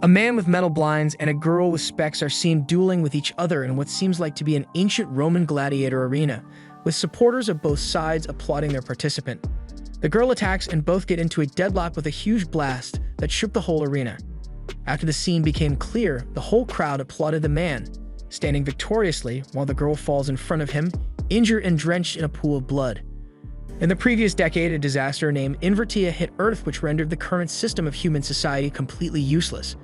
A man with metal blinds and a girl with specs are seen dueling with each other in what seems like to be an ancient Roman gladiator arena, with supporters of both sides applauding their participant. The girl attacks and both get into a deadlock with a huge blast that shook the whole arena. After the scene became clear, the whole crowd applauded the man, standing victoriously while the girl falls in front of him, injured and drenched in a pool of blood. In the previous decade, a disaster named Invertia hit Earth, which rendered the current system of human society completely useless.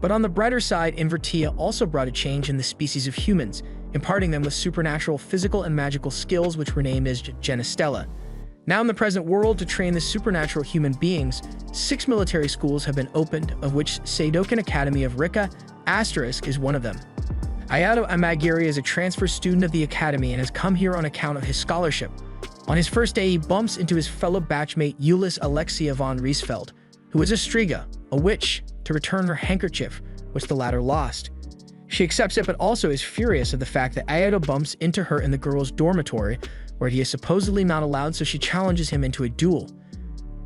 But on the brighter side, Invertia also brought a change in the species of humans, imparting them with supernatural physical and magical skills which were named as Genestella. Now in the present world, to train the supernatural human beings, 6 military schools have been opened, of which Seidokan Academy of Rika * is one of them. Ayato Amagiri is a transfer student of the academy and has come here on account of his scholarship. On his first day, he bumps into his fellow batchmate Euless Alexia von Riesfeld, who is a Striga, a witch, to return her handkerchief, which the latter lost. She accepts it but also is furious of the fact that Ayato bumps into her in the girls' dormitory, where he is supposedly not allowed, so she challenges him into a duel.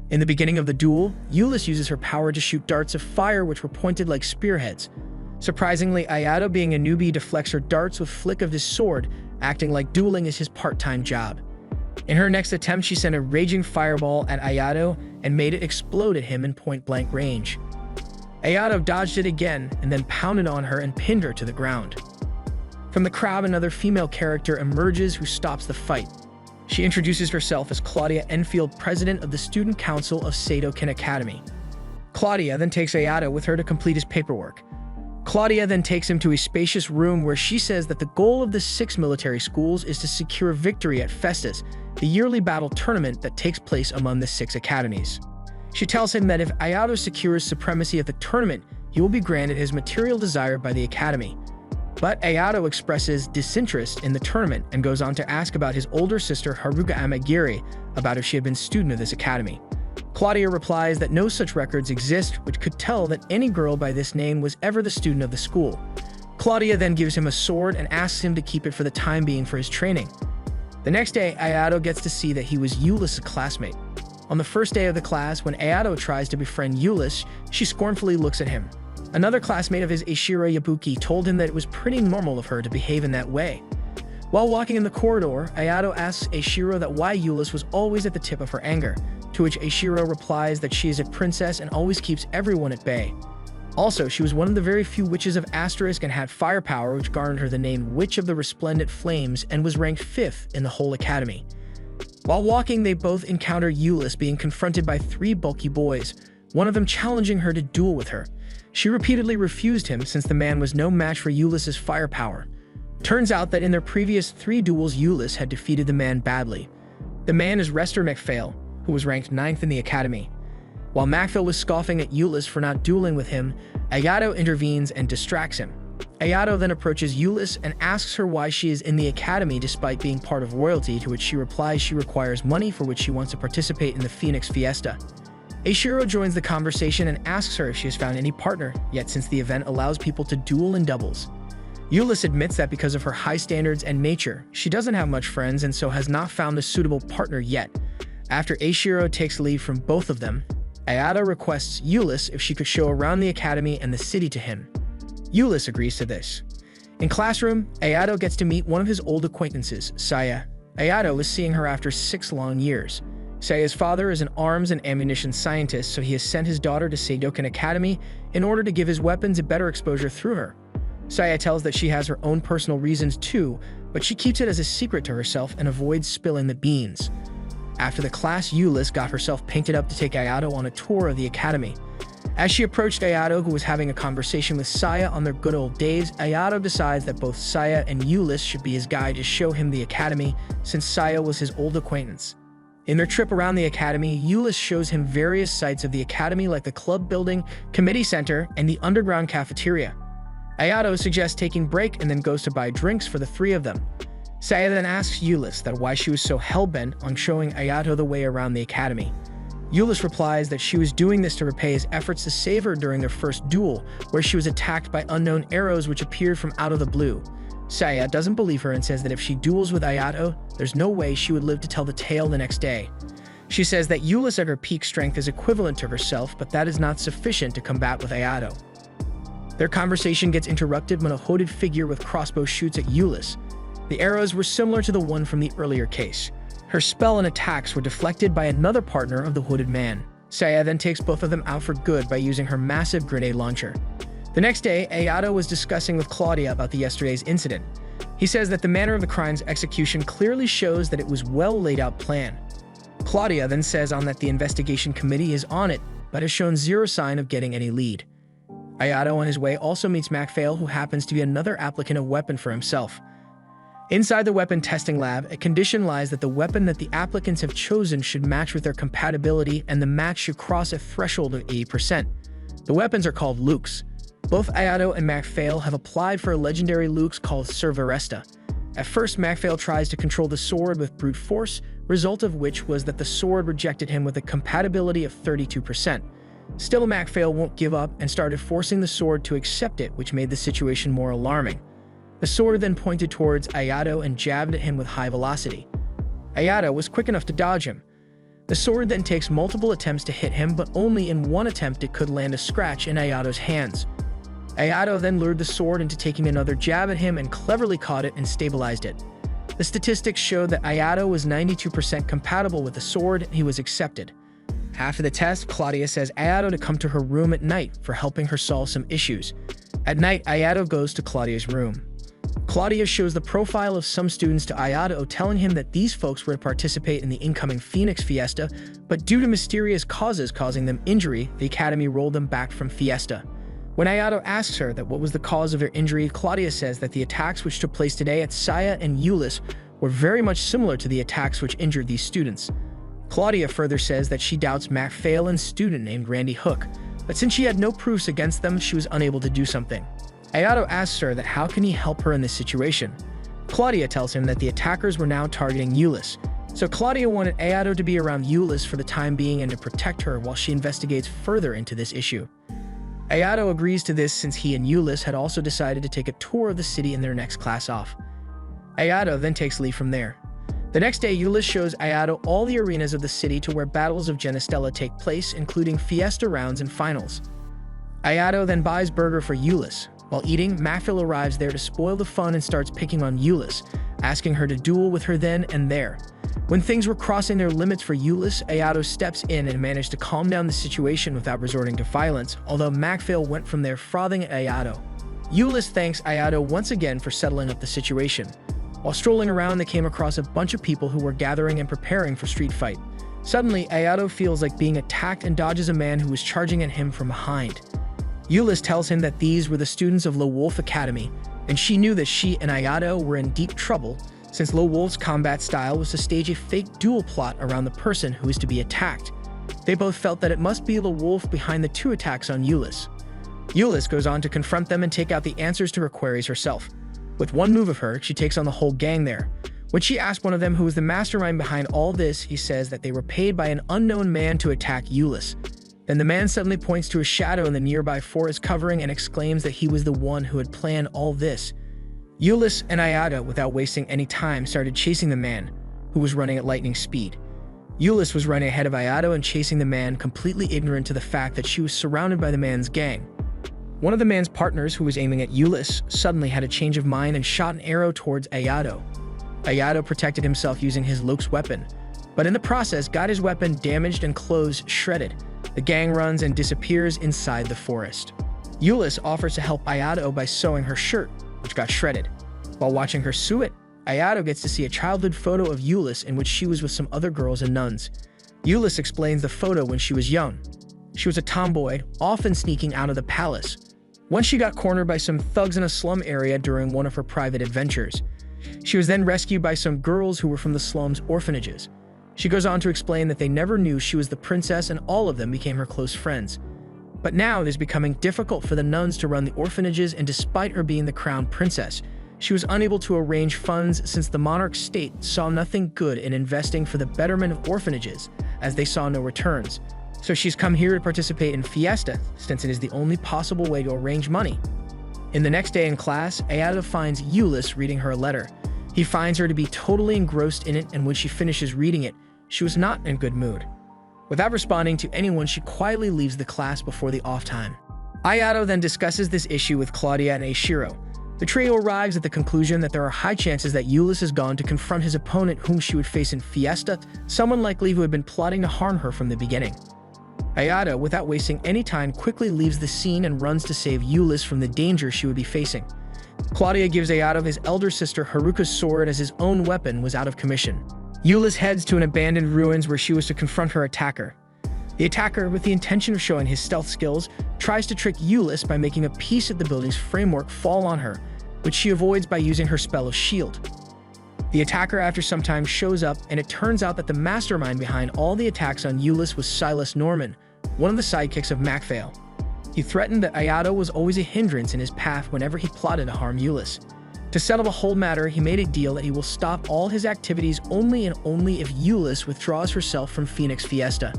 In the beginning of the duel, Euless uses her power to shoot darts of fire which were pointed like spearheads. Surprisingly, Ayato, being a newbie, deflects her darts with flick of his sword, acting like dueling is his part-time job. In her next attempt, she sent a raging fireball at Ayato and made it explode at him in point-blank range. Ayato dodged it again and then pounded on her and pinned her to the ground. From the crowd, another female character emerges who stops the fight. She introduces herself as Claudia Enfield, president of the Student Council of Seidokan Academy. Claudia then takes Ayato with her to complete his paperwork. Claudia then takes him to a spacious room where she says that the goal of the 6 military schools is to secure victory at Festus, the yearly battle tournament that takes place among the 6 academies. She tells him that if Ayato secures supremacy at the tournament, he will be granted his material desire by the academy. But Ayato expresses disinterest in the tournament and goes on to ask about his older sister Haruka Amagiri, about if she had been a student of this academy. Claudia replies that no such records exist, which could tell that any girl by this name was ever the student of the school. Claudia then gives him a sword and asks him to keep it for the time being for his training. The next day, Ayato gets to see that he was Euless' classmate. On the first day of the class, when Ayato tries to befriend Euless, she scornfully looks at him. Another classmate of his, Ashira Yabuki, told him that it was pretty normal of her to behave in that way. While walking in the corridor, Ayato asks Ashiro that why Euless was always at the tip of her anger, to which Ashiro replies that she is a princess and always keeps everyone at bay. Also, she was one of the very few witches of Asterisk and had firepower, which garnered her the name Witch of the Resplendent Flames and was ranked 5th in the whole academy. While walking, they both encounter Euless being confronted by 3 bulky boys, one of them challenging her to duel with her. She repeatedly refused him since the man was no match for Euless' firepower. Turns out that in their previous 3 duels, Euless had defeated the man badly. The man is Rester MacPhail, who was ranked 9th in the academy. While MacPhail was scoffing at Euless for not dueling with him, Ayato intervenes and distracts him. Ayato then approaches Euless and asks her why she is in the academy despite being part of royalty, to which she replies she requires money for which she wants to participate in the Phoenix Fiesta. Ashiro joins the conversation and asks her if she has found any partner, yet since the event allows people to duel in doubles. Euless admits that because of her high standards and nature, she doesn't have much friends and so has not found a suitable partner yet. After Ashiro takes leave from both of them, Ayato requests Euless if she could show around the academy and the city to him. Euless agrees to this. In classroom, Ayato gets to meet one of his old acquaintances, Saya. Ayato is seeing her after 6 long years. Saya's father is an arms and ammunition scientist, so he has sent his daughter to Seidokan Academy in order to give his weapons a better exposure through her. Saya tells that she has her own personal reasons too, but she keeps it as a secret to herself and avoids spilling the beans. After the class, Euless got herself painted up to take Ayato on a tour of the academy. As she approached Ayato, who was having a conversation with Saya on their good old days, Ayato decides that both Saya and Euless should be his guide to show him the academy, since Saya was his old acquaintance. In their trip around the academy, Euless shows him various sites of the academy like the club building, committee center, and the underground cafeteria. Ayato suggests taking a break and then goes to buy drinks for the 3 of them. Saya then asks Euless that why she was so hell-bent on showing Ayato the way around the academy. Euless replies that she was doing this to repay his efforts to save her during their first duel, where she was attacked by unknown arrows which appeared from out of the blue. Saya doesn't believe her and says that if she duels with Ayato, there's no way she would live to tell the tale the next day. She says that Euless at her peak strength is equivalent to herself, but that is not sufficient to combat with Ayato. Their conversation gets interrupted when a hooded figure with crossbow shoots at Euless. The arrows were similar to the one from the earlier case. Her spell and attacks were deflected by another partner of the hooded man. Saya then takes both of them out for good by using her massive grenade launcher. The next day, Ayato was discussing with Claudia about the yesterday's incident. He says that the manner of the crime's execution clearly shows that it was well laid out plan. Claudia then says that the investigation committee is on it, but has shown zero sign of getting any lead. Ayato on his way also meets MacPhail, who happens to be another applicant of weapon for himself. Inside the weapon testing lab, a condition lies that the weapon that the applicants have chosen should match with their compatibility, and the match should cross a threshold of 80%. The weapons are called Lukes. Both Ayato and MacPhail have applied for a legendary Lukes called Serveresta. At first, MacPhail tries to control the sword with brute force, result of which was that the sword rejected him with a compatibility of 32%. Still, MacPhail won't give up and started forcing the sword to accept it, which made the situation more alarming. The sword then pointed towards Ayato and jabbed at him with high velocity. Ayato was quick enough to dodge him. The sword then takes multiple attempts to hit him, but only in one attempt it could land a scratch in Ayato's hands. Ayato then lured the sword into taking another jab at him and cleverly caught it and stabilized it. The statistics showed that Ayato was 92% compatible with the sword, and he was accepted. After the test, Claudia says Ayato to come to her room at night for helping her solve some issues. At night, Ayato goes to Claudia's room. Claudia shows the profile of some students to Ayato, telling him that these folks were to participate in the incoming Phoenix Fiesta, but due to mysterious causes causing them injury, the academy rolled them back from Fiesta. When Ayato asks her that what was the cause of their injury, Claudia says that the attacks which took place today at Saya and Euless were very much similar to the attacks which injured these students. Claudia further says that she doubts MacPhail and a student named Randy Hook, but since she had no proofs against them, she was unable to do something. Ayato asks her that how can he help her in this situation. Claudia tells him that the attackers were now targeting Euless, so Claudia wanted Ayato to be around Euless for the time being and to protect her while she investigates further into this issue. Ayato agrees to this since he and Euless had also decided to take a tour of the city in their next class off. Ayato then takes leave from there. The next day, Euless shows Ayato all the arenas of the city to where battles of Genestella take place, including Fiesta rounds and finals. Ayato then buys burger for Euless. While eating, MacPhail arrives there to spoil the fun and starts picking on Euless, asking her to duel with her then and there. When things were crossing their limits for Euless, Ayato steps in and managed to calm down the situation without resorting to violence, although MacPhail went from there frothing at Ayato. Euless thanks Ayato once again for settling up the situation. While strolling around, they came across a bunch of people who were gathering and preparing for street fight. Suddenly, Ayato feels like being attacked and dodges a man who was charging at him from behind. Euless tells him that these were the students of Wolfe Academy, and she knew that she and Ayato were in deep trouble, since Wolfe's combat style was to stage a fake duel plot around the person who is to be attacked. They both felt that it must be Wolfe behind the two attacks on Euless. Euless goes on to confront them and take out the answers to her queries herself. With one move of her, she takes on the whole gang there. When she asks one of them who is the mastermind behind all this, he says that they were paid by an unknown man to attack Euless. Then the man suddenly points to a shadow in the nearby forest covering and exclaims that he was the one who had planned all this. Euless and Ayato, without wasting any time, started chasing the man, who was running at lightning speed. Euless was running ahead of Ayato and chasing the man, completely ignorant to the fact that she was surrounded by the man's gang. One of the man's partners, who was aiming at Euless, suddenly had a change of mind and shot an arrow towards Ayato. Ayato protected himself using his Luke's weapon, but in the process got his weapon damaged and clothes shredded. The gang runs and disappears inside the forest. Euless offers to help Ayato by sewing her shirt, which got shredded. While watching her sew it, Ayato gets to see a childhood photo of Euless in which she was with some other girls and nuns. Euless explains the photo when she was young. She was a tomboy, often sneaking out of the palace. Once she got cornered by some thugs in a slum area during one of her private adventures. She was then rescued by some girls who were from the slum's orphanages. She goes on to explain that they never knew she was the princess and all of them became her close friends. But now it is becoming difficult for the nuns to run the orphanages, and despite her being the crown princess, she was unable to arrange funds since the monarch state saw nothing good in investing for the betterment of orphanages, as they saw no returns. So she's come here to participate in Fiesta, since it is the only possible way to arrange money. In the next day in class, Ayato finds Euless reading her a letter. He finds her to be totally engrossed in it, and when she finishes reading it, she was not in good mood. Without responding to anyone, she quietly leaves the class before the off time. Ayato then discusses this issue with Claudia and Eiichiro. The trio arrives at the conclusion that there are high chances that Eulis has gone to confront his opponent whom she would face in Fiesta, someone likely who had been plotting to harm her from the beginning. Ayato, without wasting any time, quickly leaves the scene and runs to save Eulis from the danger she would be facing. Claudia gives Ayato his elder sister Haruka's sword as his own weapon was out of commission. Eulis heads to an abandoned ruins where she was to confront her attacker. The attacker, with the intention of showing his stealth skills, tries to trick Eulis by making a piece of the building's framework fall on her, which she avoids by using her spell of shield. The attacker after some time shows up, and it turns out that the mastermind behind all the attacks on Eulis was Silas Norman, one of the sidekicks of Macphail. He threatened that Ayato was always a hindrance in his path whenever he plotted to harm Eulis. To settle the whole matter, he made a deal that he will stop all his activities only and only if Eulis withdraws herself from Phoenix Fiesta.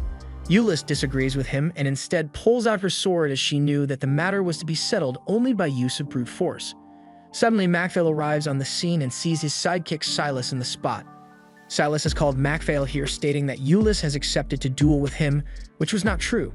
Eulis disagrees with him and instead pulls out her sword as she knew that the matter was to be settled only by use of brute force. Suddenly, Macphail arrives on the scene and sees his sidekick Silas in the spot. Silas has called Macphail here, stating that Eulis has accepted to duel with him, which was not true.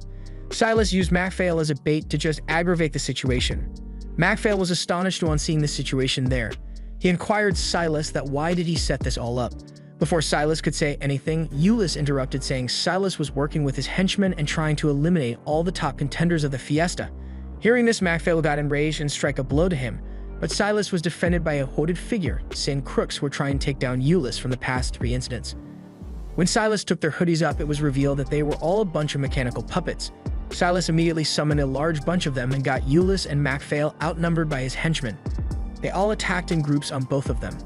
Silas used Macphail as a bait to just aggravate the situation. Macphail was astonished on seeing the situation there. He inquired Silas that why did he set this all up. Before Silas could say anything, Eulis interrupted, saying Silas was working with his henchmen and trying to eliminate all the top contenders of the Fiesta. Hearing this, Macphail got enraged and struck a blow to him, but Silas was defended by a hooded figure, saying crooks who were trying to take down Eulis from the past 3 incidents. When Silas took their hoodies up, it was revealed that they were all a bunch of mechanical puppets. Silas immediately summoned a large bunch of them and got Eulis and Macphail outnumbered by his henchmen. They all attacked in groups on both of them.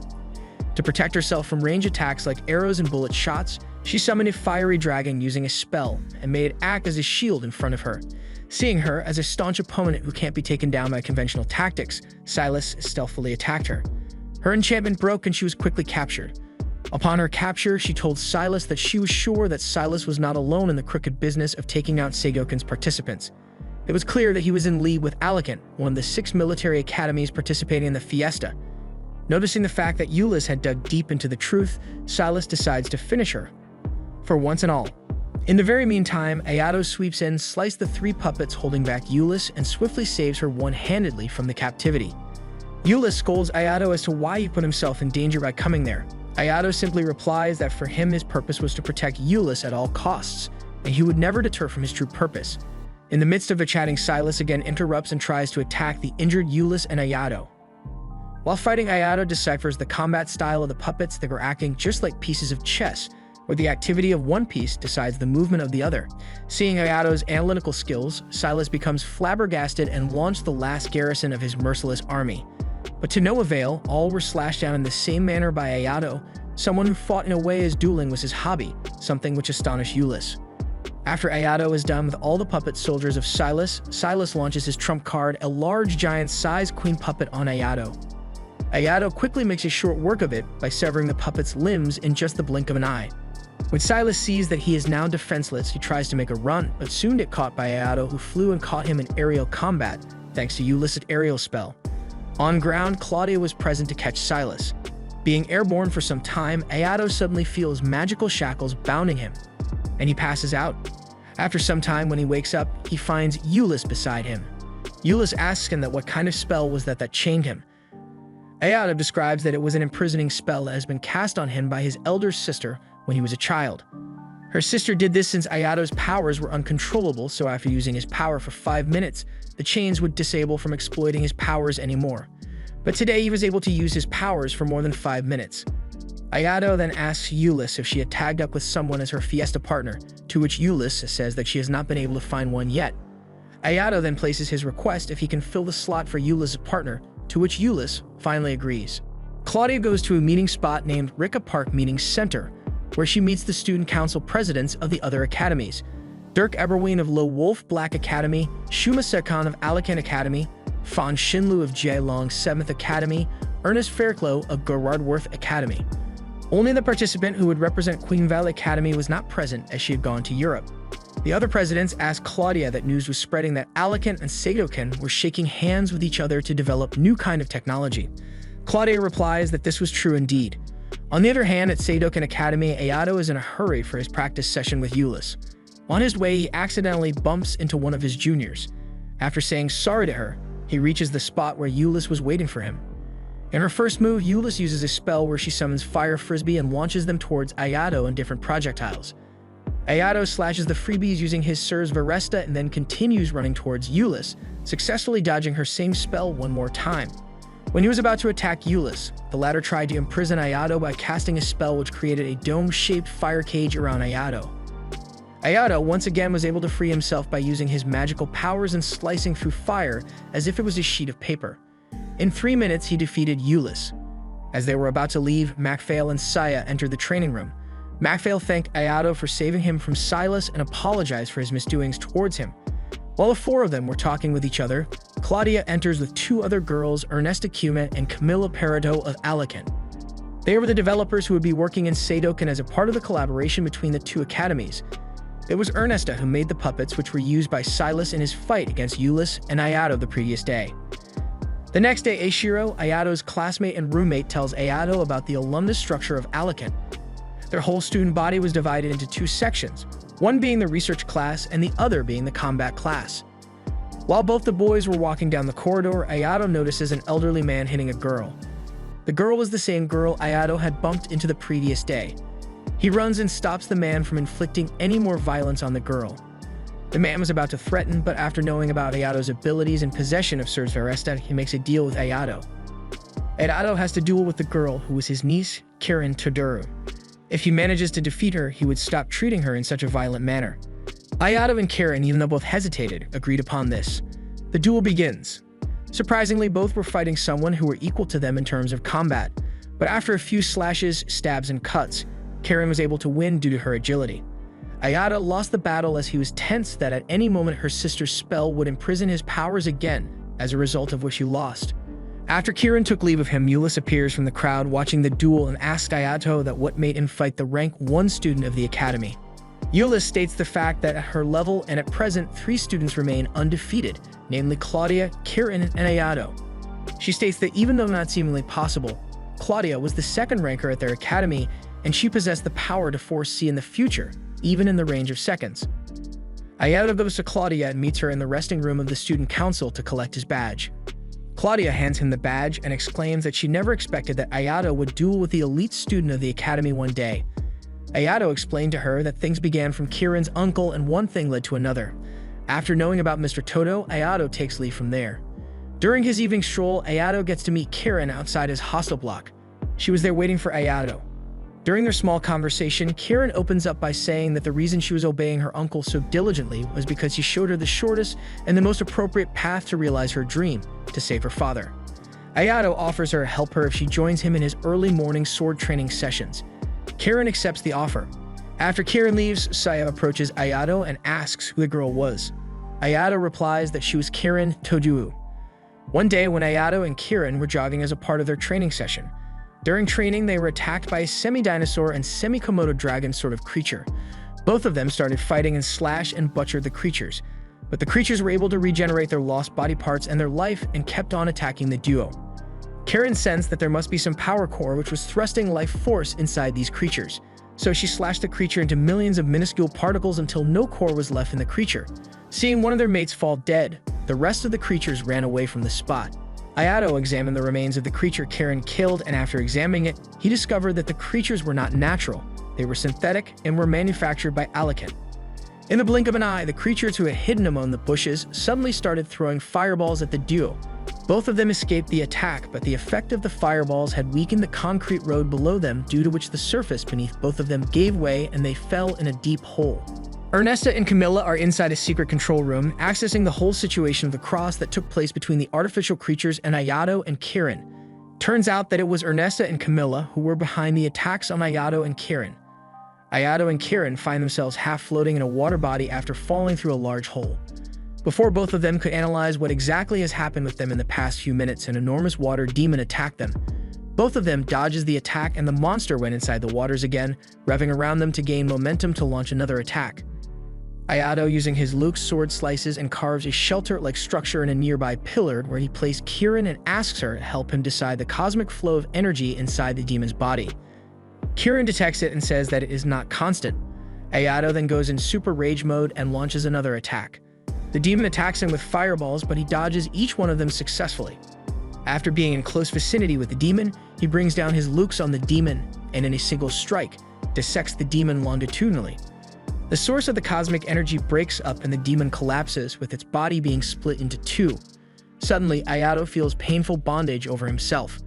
To protect herself from range attacks like arrows and bullet shots, she summoned a fiery dragon using a spell and made it act as a shield in front of her. Seeing her as a staunch opponent who can't be taken down by conventional tactics, Silas stealthily attacked her. Her enchantment broke and she was quickly captured. Upon her capture, she told Silas that she was sure that Silas was not alone in the crooked business of taking out Seidoken's participants. It was clear that he was in league with Alicant, one of the 6 military academies participating in the Fiesta. Noticing the fact that Eulis had dug deep into the truth, Silas decides to finish her, for once and all. In the very meantime, Ayato sweeps in, slices the 3 puppets holding back Eulis, and swiftly saves her one-handedly from the captivity. Eulis scolds Ayato as to why he put himself in danger by coming there. Ayato simply replies that for him his purpose was to protect Eulis at all costs, and he would never deter from his true purpose. In the midst of the chatting, Silas again interrupts and tries to attack the injured Eulis and Ayato. While fighting, Ayato deciphers the combat style of the puppets that were acting just like pieces of chess, where the activity of one piece decides the movement of the other. Seeing Ayato's analytical skills, Silas becomes flabbergasted and launched the last garrison of his merciless army. But to no avail, all were slashed down in the same manner by Ayato. Someone who fought in a way as dueling was his hobby, something which astonished Eulis. After Ayato is done with all the puppet soldiers of Silas, Silas launches his trump card, a large giant-sized queen puppet on Ayato. Ayato quickly makes a short work of it by severing the puppet's limbs in just the blink of an eye. When Silas sees that he is now defenseless, he tries to make a run, but soon get caught by Ayato, who flew and caught him in aerial combat, thanks to Eulis' aerial spell. On ground, Claudia was present to catch Silas. Being airborne for some time, Ayato suddenly feels magical shackles bounding him, and he passes out. After some time, when he wakes up, he finds Eulis beside him. Eulis asks him that what kind of spell was that chained him. Ayato describes that it was an imprisoning spell that has been cast on him by his elder sister when he was a child. Her sister did this since Ayato's powers were uncontrollable, so after using his power for 5 minutes, the chains would disable from exploiting his powers anymore. But today he was able to use his powers for more than 5 minutes. Ayato then asks Eulis if she had tagged up with someone as her Fiesta partner, to which Eulis says that she has not been able to find one yet. Ayato then places his request if he can fill the slot for Eulis' partner, to which Eulis finally agrees. Claudia goes to a meeting spot named Ricca Park Meeting Center, where she meets the student council presidents of the other academies. Dirk Eberwein of Lo Wolfe Black Academy, Shuma Sekhan of Alicant Academy, Fan Shinlu of Jialong 7th Academy, Ernest Fairclough of Gerardworth Academy. Only the participant who would represent Queen Valley Academy was not present, as she had gone to Europe. The other presidents asked Claudia that news was spreading that Alicant and Seidoken were shaking hands with each other to develop new kind of technology. Claudia replies that this was true indeed. On the other hand, at Seidoken Academy, Ayato is in a hurry for his practice session with Eulis. On his way, he accidentally bumps into one of his juniors. After saying sorry to her, he reaches the spot where Euless was waiting for him. In her first move, Euless uses a spell where she summons Fire Frisbee and launches them towards Ayato in different projectiles. Ayato slashes the freebies using his Sirs Veresta and then continues running towards Euless, successfully dodging her same spell one more time. When he was about to attack Euless, the latter tried to imprison Ayato by casting a spell which created a dome-shaped fire cage around Ayato. Ayato once again was able to free himself by using his magical powers and slicing through fire as if it was a sheet of paper. In 3 minutes, he defeated Euless. As they were about to leave, Macphail and Saya entered the training room. Macphail thanked Ayato for saving him from Silas and apologized for his misdoings towards him. While the four of them were talking with each other, Claudia enters with 2 other girls, Ernesta Cumet and Camilla Peridot of Alicant. They were the developers who would be working in Seidoken as a part of the collaboration between the 2 academies. It was Ernesta who made the puppets which were used by Silas in his fight against Euless and Ayato the previous day. The next day, Eiichiro, Ayato's classmate and roommate, tells Ayato about the alumnus structure of Alicant. Their whole student body was divided into 2 sections, one being the research class and the other being the combat class. While both the boys were walking down the corridor, Ayato notices an elderly man hitting a girl. The girl was the same girl Ayato had bumped into the previous day. He runs and stops the man from inflicting any more violence on the girl. The man was about to threaten, but after knowing about Ayato's abilities and possession of Sirs Veresta, he makes a deal with Ayato. Ayato has to duel with the girl, who was his niece, Kirin Toduru. If he manages to defeat her, he would stop treating her in such a violent manner. Ayato and Kirin, even though both hesitated, agreed upon this. The duel begins. Surprisingly, both were fighting someone who were equal to them in terms of combat, but after a few slashes, stabs, and cuts, Kirin was able to win due to her agility. Ayato lost the battle as he was tense that at any moment her sister's spell would imprison his powers again, as a result of which he lost. After Kirin took leave of him, Euless appears from the crowd watching the duel and asks Ayato that what made him fight the rank 1 student of the academy. Euless states the fact that at her level and at present 3 students remain undefeated, namely Claudia, Kirin, and Ayato. She states that even though not seemingly possible, Claudia was the 2nd ranker at their academy and she possessed the power to foresee in the future, even in the range of seconds. Ayato goes to Claudia and meets her in the resting room of the student council to collect his badge. Claudia hands him the badge and exclaims that she never expected that Ayato would duel with the elite student of the academy one day. Ayato explained to her that things began from Kirin's uncle and one thing led to another. After knowing about Mr. Toto, Ayato takes leave from there. During his evening stroll, Ayato gets to meet Kirin outside his hostel block. She was there waiting for Ayato. During their small conversation, Kirin opens up by saying that the reason she was obeying her uncle so diligently was because he showed her the shortest and the most appropriate path to realize her dream, to save her father. Ayato offers her to help her if she joins him in his early morning sword training sessions. Kirin accepts the offer. After Kirin leaves, Saya approaches Ayato and asks who the girl was. Ayato replies that she was Kirin Toduru. One day when Ayato and Kirin were jogging as a part of their training session, during training, they were attacked by a semi-dinosaur and semi-Komodo dragon sort of creature. Both of them started fighting and slashed and butchered the creatures, but the creatures were able to regenerate their lost body parts and their life and kept on attacking the duo. Kirin sensed that there must be some power core which was thrusting life force inside these creatures, so she slashed the creature into millions of minuscule particles until no core was left in the creature. Seeing one of their mates fall dead, the rest of the creatures ran away from the spot. Ayato examined the remains of the creature Kirin killed, and after examining it, he discovered that the creatures were not natural. They were synthetic and were manufactured by Alicant. In the blink of an eye, the creatures who had hidden among the bushes suddenly started throwing fireballs at the duo. Both of them escaped the attack, but the effect of the fireballs had weakened the concrete road below them, due to which the surface beneath both of them gave way and they fell in a deep hole. Ernesta and Camilla are inside a secret control room, accessing the whole situation of the cross that took place between the artificial creatures and Ayato and Kirin. Turns out that it was Ernesta and Camilla who were behind the attacks on Ayato and Kirin. Ayato and Kirin find themselves half floating in a water body after falling through a large hole. Before both of them could analyze what exactly has happened with them in the past few minutes, an enormous water demon attacked them. Both of them dodges the attack and the monster went inside the waters again, revving around them to gain momentum to launch another attack. Ayato, using his Luke's sword, slices and carves a shelter-like structure in a nearby pillar where he placed Kirin and asks her to help him decide the cosmic flow of energy inside the demon's body. Kirin detects it and says that it is not constant. Ayato then goes in super rage mode and launches another attack. The demon attacks him with fireballs, but he dodges each one of them successfully. After being in close vicinity with the demon, he brings down his lukes on the demon and in a single strike, dissects the demon longitudinally. The source of the cosmic energy breaks up and the demon collapses, with its body being split into two. Suddenly, Ayato feels painful bondage over himself.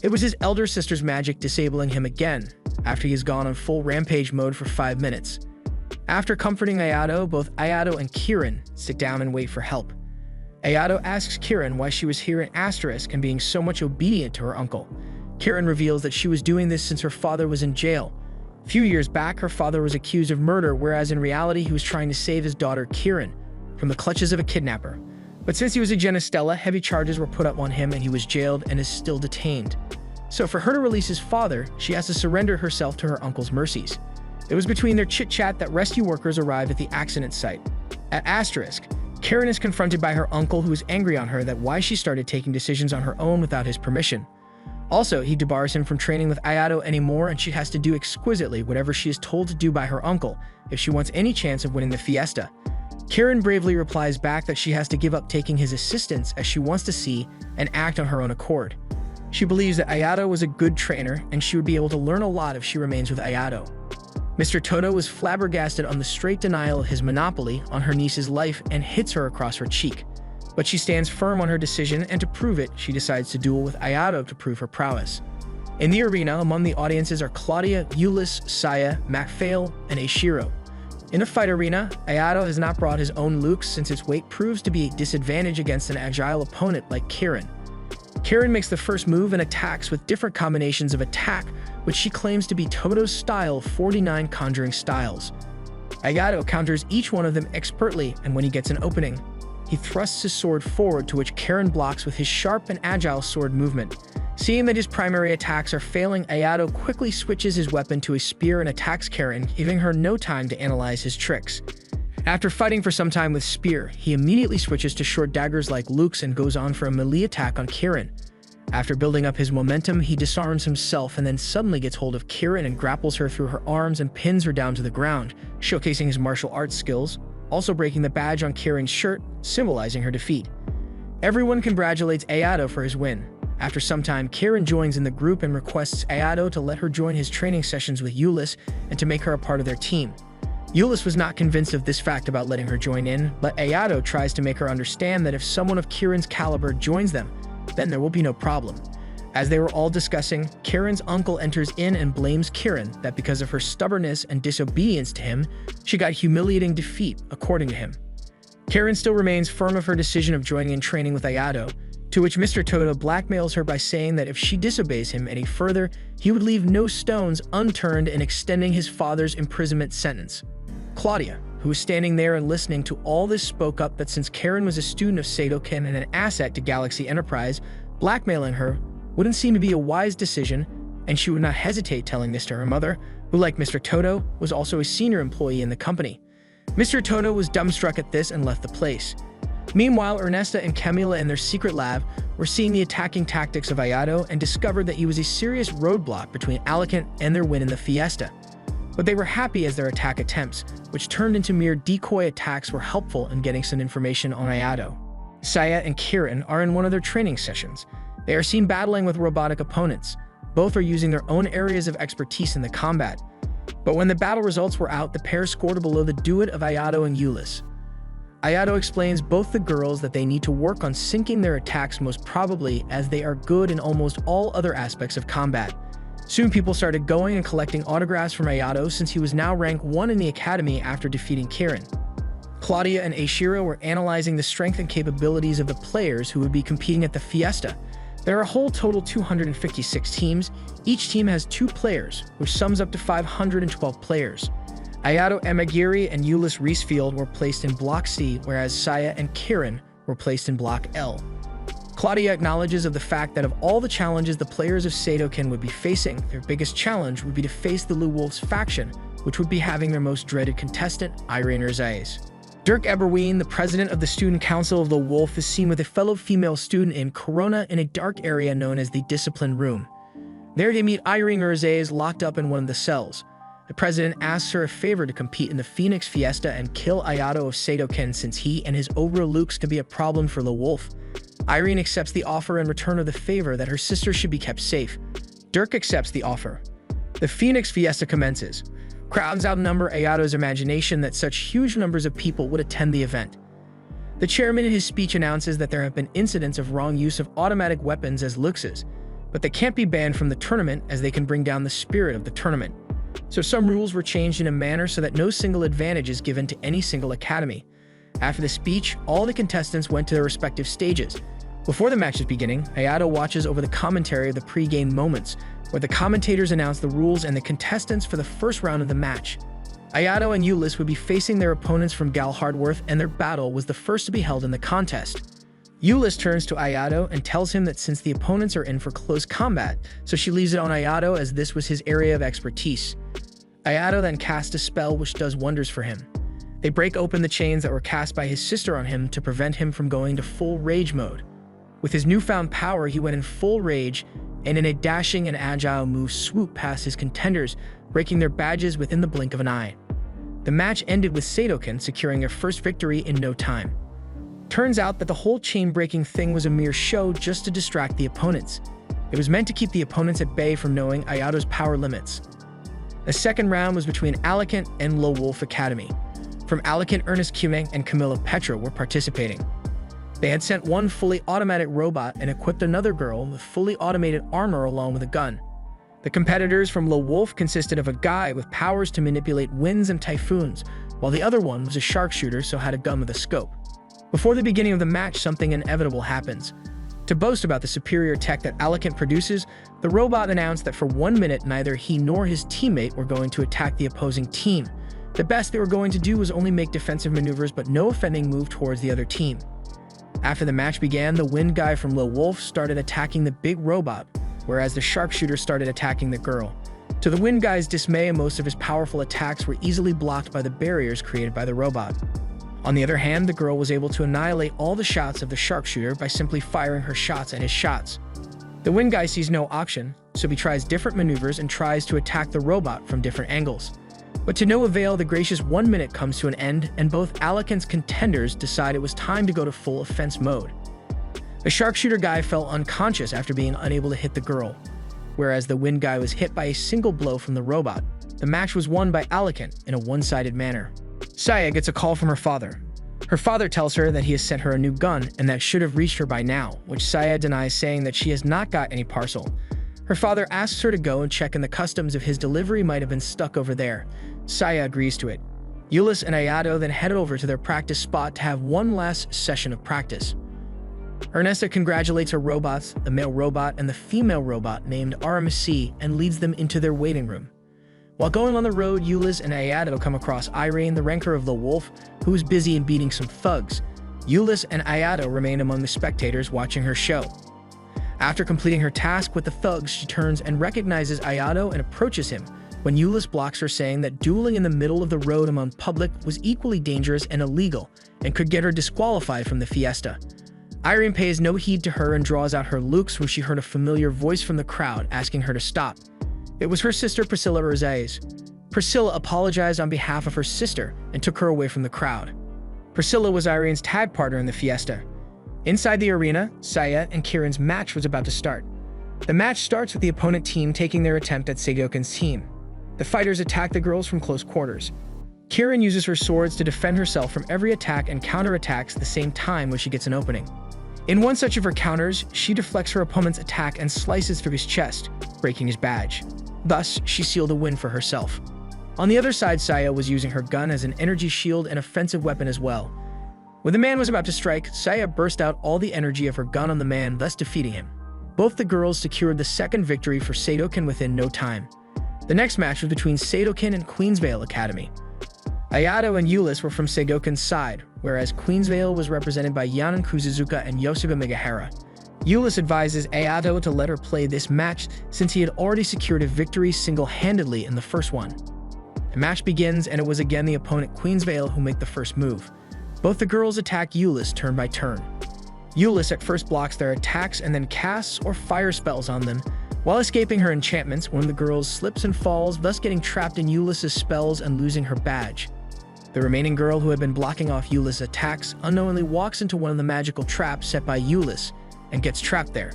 It was his elder sister's magic disabling him again, after he has gone on full rampage mode for 5 minutes. After comforting Ayato, both Ayato and Kirin sit down and wait for help. Ayato asks Kirin why she was here in Asterisk and being so much obedient to her uncle. Kirin reveals that she was doing this since her father was in jail. A few years back, her father was accused of murder, whereas in reality he was trying to save his daughter Kirin from the clutches of a kidnapper. But since he was a Genestella, heavy charges were put up on him and he was jailed and is still detained. So for her to release his father, she has to surrender herself to her uncle's mercies. It was between their chit-chat that rescue workers arrived at the accident site. At Asterisk, Kirin is confronted by her uncle, who is angry on her that why she started taking decisions on her own without his permission. Also, he debars him from training with Ayato anymore, and she has to do exquisitely whatever she is told to do by her uncle if she wants any chance of winning the fiesta. Kirin bravely replies back that she has to give up taking his assistance as she wants to see and act on her own accord. She believes that Ayato was a good trainer and she would be able to learn a lot if she remains with Ayato. Mr. Toto was flabbergasted on the straight denial of his monopoly on her niece's life and hits her across her cheek. But she stands firm on her decision, and to prove it, she decides to duel with Ayato to prove her prowess. In the arena, among the audiences are Claudia, Ulyss, Saya, Macphail, and Ashiro. In a fight arena, Ayato has not brought his own lukes since its weight proves to be a disadvantage against an agile opponent like Kirin. Kirin makes the first move and attacks with different combinations of attack, which she claims to be Toto's style of 49 conjuring styles. Ayato counters each one of them expertly, and when he gets an opening, he thrusts his sword forward, to which Kirin blocks with his sharp and agile sword movement. Seeing that his primary attacks are failing, Ayato quickly switches his weapon to a spear and attacks Kirin, giving her no time to analyze his tricks. After fighting for some time with spear, he immediately switches to short daggers like lukes and goes on for a melee attack on Kirin. After building up his momentum, he disarms himself and then suddenly gets hold of Kirin and grapples her through her arms and pins her down to the ground, showcasing his martial arts skills, also breaking the badge on Kirin's shirt, symbolizing her defeat. Everyone congratulates Ayato for his win. After some time, Kirin joins in the group and requests Ayato to let her join his training sessions with Ulyss and to make her a part of their team. Ulyss was not convinced of this fact about letting her join in, but Ayato tries to make her understand that if someone of Kirin's caliber joins them, then there will be no problem. As they were all discussing, Kirin's uncle enters in and blames Kirin that because of her stubbornness and disobedience to him, she got humiliating defeat, according to him. Kirin still remains firm of her decision of joining in training with Ayato, to which Mr. Toto blackmails her by saying that if she disobeys him any further, he would leave no stones unturned in extending his father's imprisonment sentence. Claudia, who was standing there and listening to all this, spoke up that since Kirin was a student of Sadokan and an asset to Galaxy Enterprise, blackmailing her wouldn't seem to be a wise decision, and she would not hesitate telling this to her mother, who, like Mr. Toto, was also a senior employee in the company. Mr. Toto was dumbstruck at this and left the place. Meanwhile, Ernesta and Camila in their secret lab were seeing the attacking tactics of Ayato and discovered that he was a serious roadblock between Alicant and their win in the Fiesta. But they were happy as their attack attempts, which turned into mere decoy attacks, were helpful in getting some information on Ayato. Saya and Kirin are in one of their training sessions. They are seen battling with robotic opponents. Both are using their own areas of expertise in the combat. But when the battle results were out, the pair scored below the duet of Ayato and Ulyss. Ayato explains both the girls that they need to work on syncing their attacks, most probably as they are good in almost all other aspects of combat. Soon people started going and collecting autographs from Ayato, since he was now rank 1 in the academy after defeating Kirin. Claudia and Ashiro were analyzing the strength and capabilities of the players who would be competing at the Fiesta. There are a whole total 256 teams. Each team has 2 players, which sums up to 512 players. Ayato Emagiri and Ulyss Reesfield were placed in Block C, whereas Saya and Kirin were placed in Block L. Claudia acknowledges of the fact that of all the challenges the players of Sadokan would be facing, their biggest challenge would be to face the Wolfe's faction, which would be having their most dreaded contestant, Irene Zayas. Dirk Eberween, the president of the student council of the Wolfe, is seen with a fellow female student in Corona in a dark area known as the Discipline Room. There they meet Irene Zayas locked up in one of the cells. The president asks her a favor to compete in the Phoenix Fiesta and kill Ayato of Seidoken since he and his overlooks could be a problem for Wolfe. Irene accepts the offer in return of the favor that her sister should be kept safe. Dirk accepts the offer. The Phoenix Fiesta commences. Crowds outnumber Ayato's imagination that such huge numbers of people would attend the event. The chairman in his speech announces that there have been incidents of wrong use of automatic weapons as luxes, but they can't be banned from the tournament as they can bring down the spirit of the tournament. So some rules were changed in a manner so that no single advantage is given to any single academy. After the speech, all the contestants went to their respective stages. Before the match is beginning, Ayato watches over the commentary of the pre-game moments, where the commentators announce the rules and the contestants for the first round of the match. Ayato and Ulyss would be facing their opponents from Galhardworth, and their battle was the first to be held in the contest. Ulyss turns to Ayato and tells him that since the opponents are in for close combat, so she leaves it on Ayato as this was his area of expertise. Ayato then casts a spell which does wonders for him. They break open the chains that were cast by his sister on him to prevent him from going to full rage mode. With his newfound power, he went in full rage and in a dashing and agile move swooped past his contenders, breaking their badges within the blink of an eye. The match ended with Seidoken securing their first victory in no time. Turns out that the whole chain-breaking thing was a mere show just to distract the opponents. It was meant to keep the opponents at bay from knowing Ayato's power limits. The second round was between Alicant and Wolfe Academy. From Alicant, Ernest Kirin and Camilla Petra were participating. They had sent one fully automatic robot and equipped another girl with fully automated armor along with a gun. The competitors from Wolfe consisted of a guy with powers to manipulate winds and typhoons, while the other one was a sharpshooter so had a gun with a scope. Before the beginning of the match, something inevitable happens. To boast about the superior tech that Alicant produces, the robot announced that for 1 minute neither he nor his teammate were going to attack the opposing team. The best they were going to do was only make defensive maneuvers but no offending move towards the other team. After the match began, the wind guy from Wolfe started attacking the big robot, whereas the sharpshooter started attacking the girl. To the wind guy's dismay, most of his powerful attacks were easily blocked by the barriers created by the robot. On the other hand, the girl was able to annihilate all the shots of the sharpshooter by simply firing her shots at his shots. The wind guy sees no option, so he tries different maneuvers and tries to attack the robot from different angles. But to no avail, the gracious 1 minute comes to an end, and both Alicant's contenders decide it was time to go to full offense mode. The sharpshooter guy fell unconscious after being unable to hit the girl, whereas the wind guy was hit by a single blow from the robot. The match was won by Alicant in a one-sided manner. Saya gets a call from her father. Her father tells her that he has sent her a new gun and that should have reached her by now, which Saya denies, saying that she has not got any parcel. Her father asks her to go and check in the customs if his delivery might have been stuck over there. Saya agrees to it. Ulyss and Ayato then head over to their practice spot to have one last session of practice. Ernesta congratulates her robots, the male robot and the female robot named Aramasi, and leads them into their waiting room. While going on the road, Ulyss and Ayato come across Irene, the ranker of Wolfe, who is busy in beating some thugs. Ulyss and Ayato remain among the spectators watching her show. After completing her task with the thugs, she turns and recognizes Ayato and approaches him, when Ulyss blocks her, saying that dueling in the middle of the road among public was equally dangerous and illegal and could get her disqualified from the fiesta. Irene pays no heed to her and draws out her lukes when she heard a familiar voice from the crowd asking her to stop. It was her sister Priscilla Rosales. Priscilla apologized on behalf of her sister and took her away from the crowd. Priscilla was Irene's tag partner in the fiesta. Inside the arena, Saya and Kirin's match was about to start. The match starts with the opponent team taking their attempt at Seidoken's team. The fighters attack the girls from close quarters. Kirin uses her swords to defend herself from every attack and counterattacks at the same time when she gets an opening. In one such of her counters, she deflects her opponent's attack and slices through his chest, breaking his badge. Thus, she sealed a win for herself. On the other side, Saya was using her gun as an energy shield and offensive weapon as well. When the man was about to strike, Saya burst out all the energy of her gun on the man, thus defeating him. Both the girls secured the second victory for Seidoken within no time. The next match was between Seidoken and Queensvale Academy. Ayato and Ulyss were from Seidoken's side, whereas Queensvale was represented by Yanan Kuzuzuka and Yosuga Megahara. Ulyss advises Ayato to let her play this match since he had already secured a victory single-handedly in the first one. The match begins, and it was again the opponent Queensvale who made the first move. Both the girls attack Ulyss turn by turn. Ulyss at first blocks their attacks and then casts or fires spells on them, While escaping her enchantments, one of the girls slips and falls, thus getting trapped in Eulis's spells and losing her badge. The remaining girl, who had been blocking off Eulis's attacks, unknowingly walks into one of the magical traps set by Eulis and gets trapped there.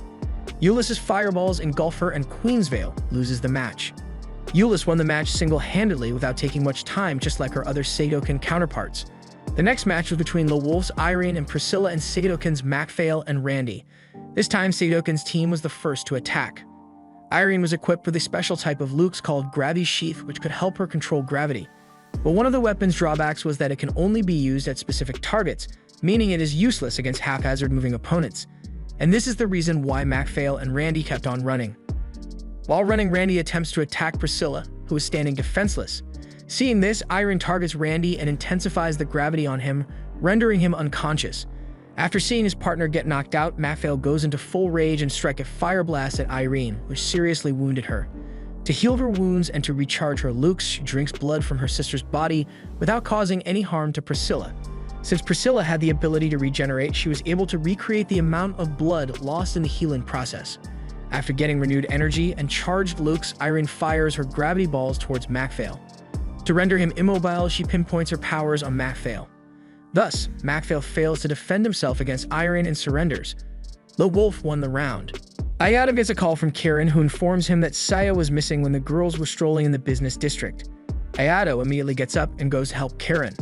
Eulis's fireballs engulf her and Queensvale loses the match. Eulis won the match single-handedly without taking much time, just like her other Seidoken counterparts. The next match was between Wolfe's Irene and Priscilla and Seidoken's Macphail and Randy. This time, Seidoken's team was the first to attack. Irene was equipped with a special type of Lux called Gravity Sheath, which could help her control gravity. But one of the weapon's drawbacks was that it can only be used at specific targets, meaning it is useless against haphazard moving opponents. And this is the reason why Macphail and Randy kept on running. While running, Randy attempts to attack Priscilla, who is standing defenseless. Seeing this, Irene targets Randy and intensifies the gravity on him, rendering him unconscious. After seeing his partner get knocked out, Macphail goes into full rage and strikes a fire blast at Irene, which seriously wounded her. To heal her wounds and to recharge her Lux, she drinks blood from her sister's body without causing any harm to Priscilla. Since Priscilla had the ability to regenerate, she was able to recreate the amount of blood lost in the healing process. After getting renewed energy and charged Lux, Irene fires her gravity balls towards Macphail. To render him immobile, she pinpoints her powers on Macphail. Thus, Macphail fails to defend himself against Irene and surrenders. The Wolfe won the round. Ayato gets a call from Kirin, who informs him that Saya was missing when the girls were strolling in the business district. Ayato immediately gets up and goes to help Kirin.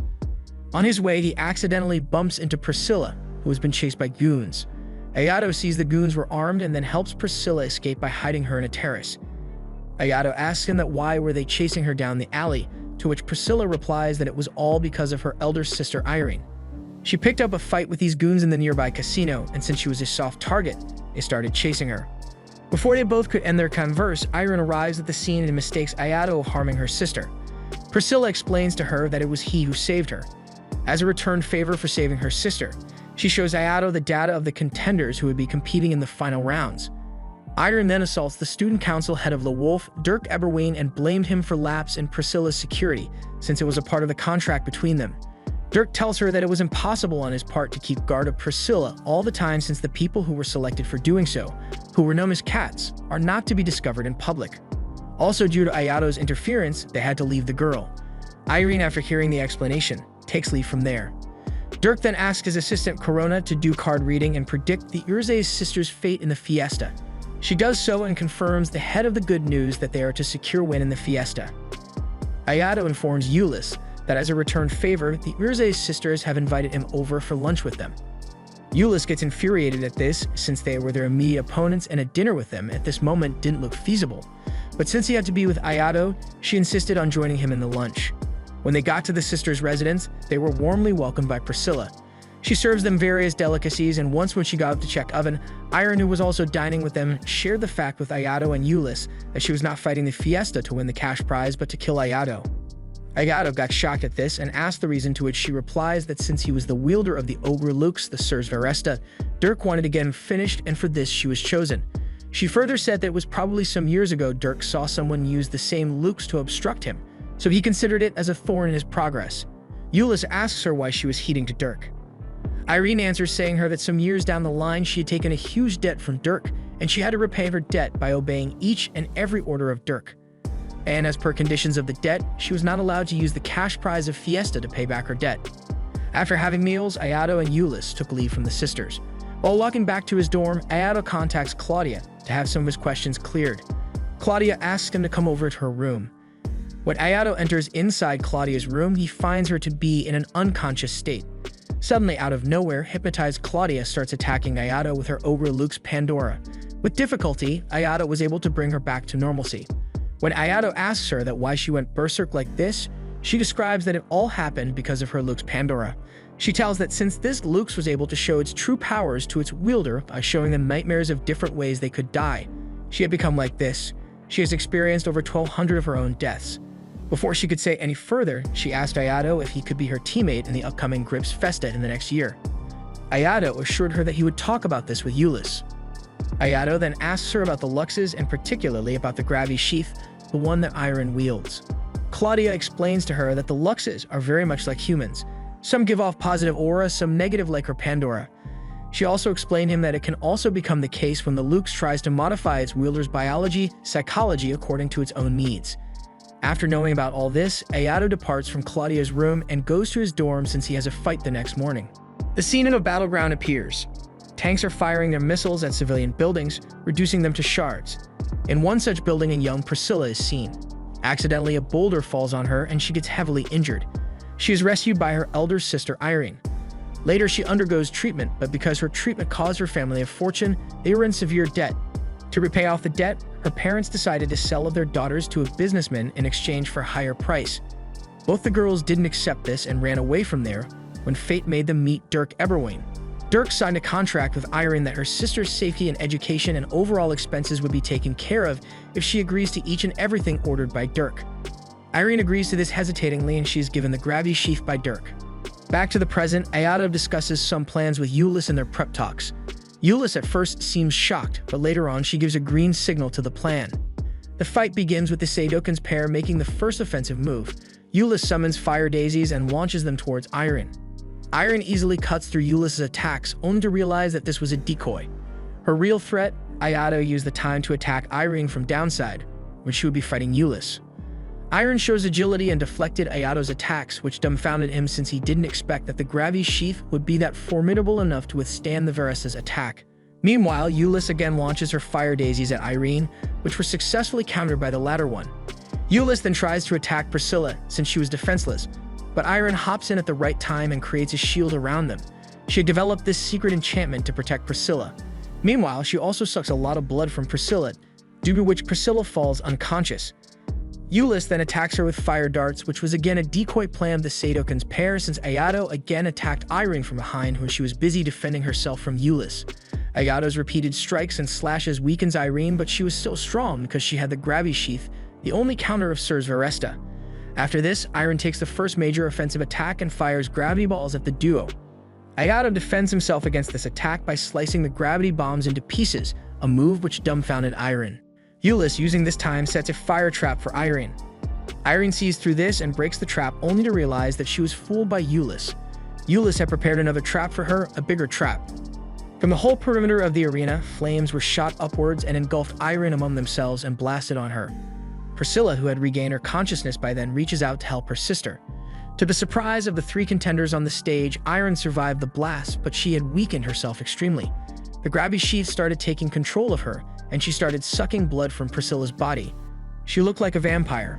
On his way, he accidentally bumps into Priscilla, who has been chased by goons. Ayato sees the goons were armed and then helps Priscilla escape by hiding her in a terrace. Ayato asks him that why were they chasing her down the alley, to which Priscilla replies that it was all because of her elder sister Irene. She picked up a fight with these goons in the nearby casino, and since she was a soft target, they started chasing her. Before they both could end their converse, Irene arrives at the scene and mistakes Ayato of harming her sister. Priscilla explains to her that it was he who saved her. As a return favor for saving her sister, she shows Ayato the data of the contenders who would be competing in the final rounds. Irene then assaults the student council head of the Wolfe, Dirk Eberwein, and blamed him for lapse in Priscilla's security, since it was a part of the contract between them. Dirk tells her that it was impossible on his part to keep guard of Priscilla all the time, since the people who were selected for doing so, who were known as cats, are not to be discovered in public. Also, due to Ayato's interference, they had to leave the girl. Irene, after hearing the explanation, takes leave from there. Dirk then asks his assistant Corona to do card reading and predict the Urze's sister's fate in the Fiesta. She does so and confirms the head of the good news that they are to secure win in the Fiesta. Ayato informs Eulis that as a return favor, the Urze's sisters have invited him over for lunch with them. Eulis gets infuriated at this, since they were their immediate opponents and a dinner with them at this moment didn't look feasible. But since he had to be with Ayato, she insisted on joining him in the lunch. When they got to the sisters' residence, they were warmly welcomed by Priscilla. She serves them various delicacies, and once when she got up to check oven, Irene, who was also dining with them, shared the fact with Ayato and Eulis that she was not fighting the Fiesta to win the cash prize but to kill Ayato. Ayato got shocked at this and asked the reason, to which she replies that since he was the wielder of the Ogre Lux, the Sirs Veresta, Dirk wanted to get him finished, and for this she was chosen. She further said that it was probably some years ago Dirk saw someone use the same Lux to obstruct him, so he considered it as a thorn in his progress. Eulis asks her why she was heeding to Dirk. Irene answers, saying her that some years down the line she had taken a huge debt from Dirk, and she had to repay her debt by obeying each and every order of Dirk. And as per conditions of the debt, she was not allowed to use the cash prize of Fiesta to pay back her debt. After having meals, Ayato and Eulis took leave from the sisters. While walking back to his dorm, Ayato contacts Claudia to have some of his questions cleared. Claudia asks him to come over to her room. When Ayato enters inside Claudia's room, he finds her to be in an unconscious state. Suddenly, out of nowhere, hypnotized Claudia starts attacking Ayato with her Ogre Lux Pandora. With difficulty, Ayato was able to bring her back to normalcy. When Ayato asks her that why she went berserk like this, she describes that it all happened because of her Lux Pandora. She tells that since this Lux was able to show its true powers to its wielder by showing them nightmares of different ways they could die, she had become like this. She has experienced over 1,200 of her own deaths. Before she could say any further, she asked Ayato if he could be her teammate in the upcoming Grips Festa in the next year. Ayato assured her that he would talk about this with Eulis. Ayato then asks her about the Luxes and particularly about the Gravity Sheath, the one that Irene wields. Claudia explains to her that the Luxes are very much like humans. Some give off positive aura, some negative like her Pandora. She also explained him that it can also become the case when the Lux tries to modify its wielder's biology, psychology according to its own needs. After knowing about all this, Ayato departs from Claudia's room and goes to his dorm since he has a fight the next morning. The scene in a battleground appears. Tanks are firing their missiles at civilian buildings, reducing them to shards. In one such building, a young Priscilla is seen. Accidentally, a boulder falls on her and she gets heavily injured. She is rescued by her elder sister Irene. Later, she undergoes treatment, but because her treatment caused her family a fortune, they were in severe debt. To repay off the debt, her parents decided to sell their daughters to a businessman in exchange for a higher price. Both the girls didn't accept this and ran away from there when fate made them meet Dirk Eberwein. Dirk signed a contract with Irene that her sister's safety and education and overall expenses would be taken care of if she agrees to each and everything ordered by Dirk. Irene agrees to this hesitatingly and she is given the gravity sheath by Dirk. Back to the present, Ayato discusses some plans with Ulyss in their prep talks. Ulyss at first seems shocked, but later on she gives a green signal to the plan. The fight begins with the Seidokens pair making the first offensive move. Ulyss summons fire daisies and launches them towards Irene. Irene easily cuts through Ulyss's attacks, only to realize that this was a decoy. Her real threat, Ayato used the time to attack Irene from downside, when she would be fighting Ulyss. Irene shows agility and deflected Ayato's attacks, which dumbfounded him since he didn't expect that the gravity sheath would be that formidable enough to withstand the Veresta's attack. Meanwhile, Ulyss again launches her fire daisies at Irene, which were successfully countered by the latter one. Ulyss then tries to attack Priscilla, since she was defenseless, but Irene hops in at the right time and creates a shield around them. She had developed this secret enchantment to protect Priscilla. Meanwhile, she also sucks a lot of blood from Priscilla, due to which Priscilla falls unconscious. Ulyss then attacks her with fire darts, which was again a decoy plan of the Seidokens pair since Ayato again attacked Irene from behind when she was busy defending herself from Ulyss. Ayato's repeated strikes and slashes weakens Irene, but she was still strong because she had the gravity sheath, the only counter of Sir's Veresta. After this, Irene takes the first major offensive attack and fires gravity balls at the duo. Ayato defends himself against this attack by slicing the gravity bombs into pieces, a move which dumbfounded Irene. Ulyss, using this time, sets a fire trap for Irene. Irene sees through this and breaks the trap only to realize that she was fooled by Ulyss. Ulyss had prepared another trap for her, a bigger trap. From the whole perimeter of the arena, flames were shot upwards and engulfed Irene among themselves and blasted on her. Priscilla, who had regained her consciousness by then, reaches out to help her sister. To the surprise of the three contenders on the stage, Irene survived the blast, but she had weakened herself extremely. The gravity sheath started taking control of her, and she started sucking blood from Priscilla's body. She looked like a vampire.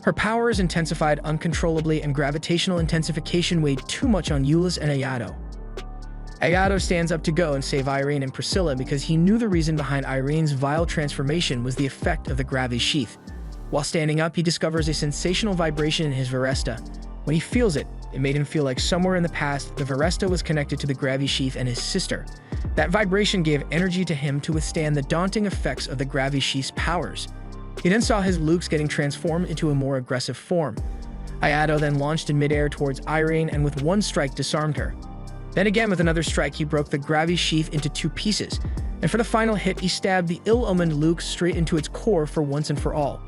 Her powers intensified uncontrollably, and gravitational intensification weighed too much on Ulyss and Ayato. Ayato stands up to go and save Irene and Priscilla because he knew the reason behind Irene's vile transformation was the effect of the gravity sheath. While standing up, he discovers a sensational vibration in his Veresta. When he feels it, it made him feel like somewhere in the past, the Veresta was connected to the gravity sheath and his sister. That vibration gave energy to him to withstand the daunting effects of the gravity sheath's powers. He then saw his Lux getting transformed into a more aggressive form. Ayato then launched in midair towards Irene and with one strike disarmed her. Then again with another strike he broke the gravity sheath into two pieces, and for the final hit he stabbed the ill-omened Lux straight into its core for once and for all.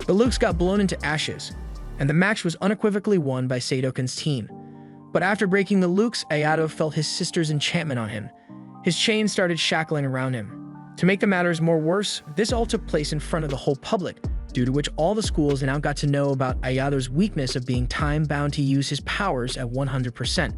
The Lux got blown into ashes, and the match was unequivocally won by Seidokens' team. But after breaking the Lux, Ayato felt his sister's enchantment on him. His chain started shackling around him. To make the matters more worse, this all took place in front of the whole public, due to which all the schools now got to know about Ayato's weakness of being time-bound to use his powers at 100%.